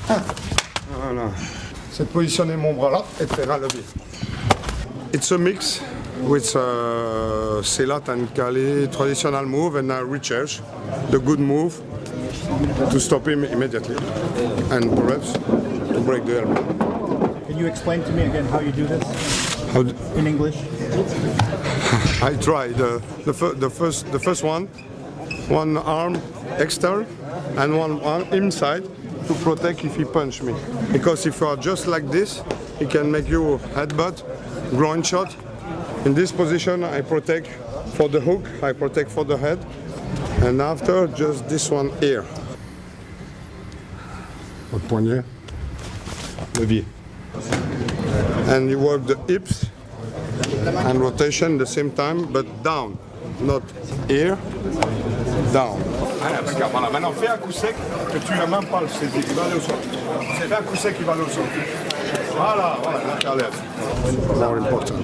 Voilà. C'est de positionner mon bras là et de faire un levier. It's a mix with Silat and Kali traditional move, and I research the good move to stop him immediately and perhaps to break the elbow. Can you explain to me again how you do this in English? I try the first one arm external and one arm inside to protect if he punch me. Because if you are just like this, he can make you headbutt, groin shot. In this position, I protect for the hook, I protect for the head, and after just this one here. Votre poignet, levier. And you work the hips and rotation at the same time, but down, not here, down. Voilà, maintenant fais un coup sec que tu n'as même pas le saisi, il va aller au sol. Fais un coup sec, il va aller au sol. Voilà, voilà, là, à l'aise. More important.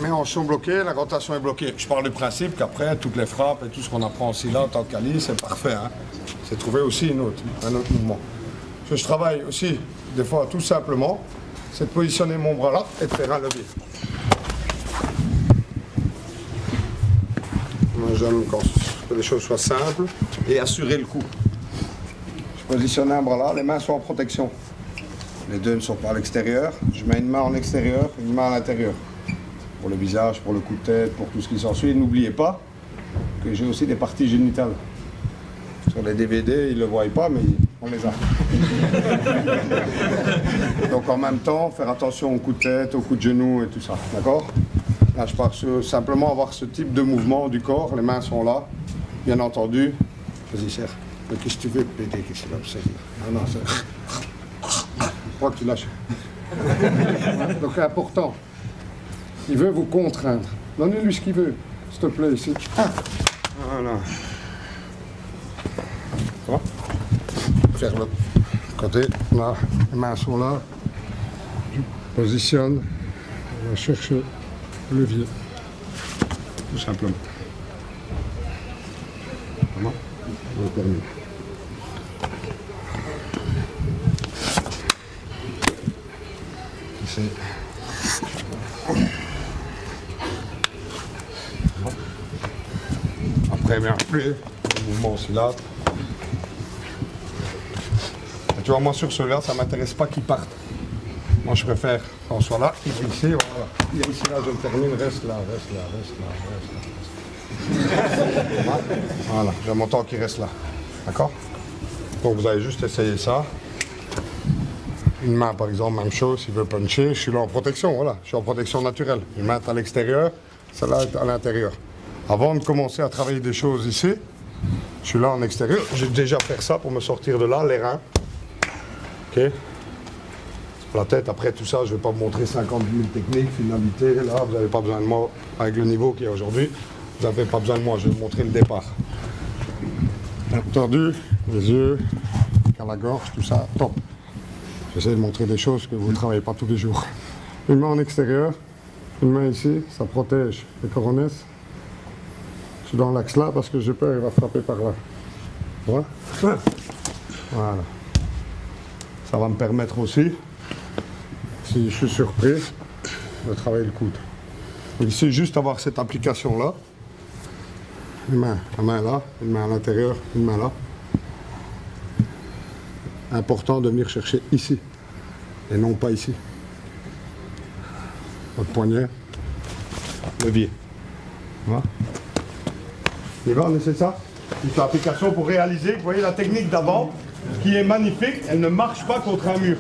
Mais en sont bloqués, la rotation est bloquée. Je parle du principe qu'après, toutes les frappes et tout ce qu'on apprend aussi là en tant que Kali, c'est parfait. Hein. C'est trouver aussi un autre mouvement. Je travaille aussi, des fois, tout simplement, c'est de positionner mon bras là et de faire un levier. Moi, j'aime que les choses soient simples et assurer le coup. Je positionne un bras là, les mains sont en protection. Les deux ne sont pas à l'extérieur. Je mets une main en extérieur, une main à l'intérieur. Pour le visage, pour le coup de tête, pour tout ce qui s'ensuit. N'oubliez pas que j'ai aussi des parties génitales. Sur les DVD, ils ne le voient pas, mais on les a. Donc en même temps, faire attention aux coups de tête, aux coups de genoux et tout ça. D'accord? Là, je pars simplement avoir ce type de mouvement du corps. Les mains sont là, bien entendu. Vas-y, serre. Qu'est-ce que tu veux péter? Qu'est-ce que tu veux? Non, non, c'est... Je crois que tu lâches. Donc c'est important. Il veut vous contraindre. Donnez-lui ce qu'il veut, s'il te plaît, ici. Voilà. Ça va? Faire le côté, là, les mains sont là. Je positionne, on va chercher le levier. Tout simplement. Comment? On termine. Ici. Après, bien, le mouvement aussi là. Et tu vois, moi sur celui-là, ça ne m'intéresse pas qu'il parte. Moi, je préfère qu'on soit là, ici, voilà. Ici, là, je termine, reste là, reste là, reste là, reste là. Voilà, j'ai mon temps qui reste là. D'accord? Donc, vous allez juste essayer ça. Une main, par exemple, même chose, s'il veut puncher, je suis là en protection, voilà. Je suis en protection naturelle. Une main est à l'extérieur, celle-là est à l'intérieur. Avant de commencer à travailler des choses ici, je suis là en extérieur. J'ai déjà fait ça pour me sortir de là, les reins. Ok? La tête, après tout ça, je ne vais pas vous montrer 50 000 techniques, finalités. Là, vous n'avez pas besoin de moi avec le niveau qu'il y a aujourd'hui. Vous n'avez pas besoin de moi, je vais vous montrer le départ. Entendu, les yeux, à la gorge, tout ça, top. J'essaie de montrer des choses que vous ne travaillez pas tous les jours. Une main en extérieur, une main ici, ça protège les coronesses. Je suis dans l'axe là parce que j'ai peur, il va frapper par là. Voilà. Voilà. Ça va me permettre aussi, si je suis surpris, de travailler le coude. Donc ici, juste avoir cette application-là. Une main, la main là, une main à l'intérieur, une main là. Important de venir chercher ici, et non pas ici. Votre poignet, levier. Voilà. Et là, on essaie ça. Une application pour réaliser, vous voyez la technique d'avant, qui est magnifique, elle ne marche pas contre un mur.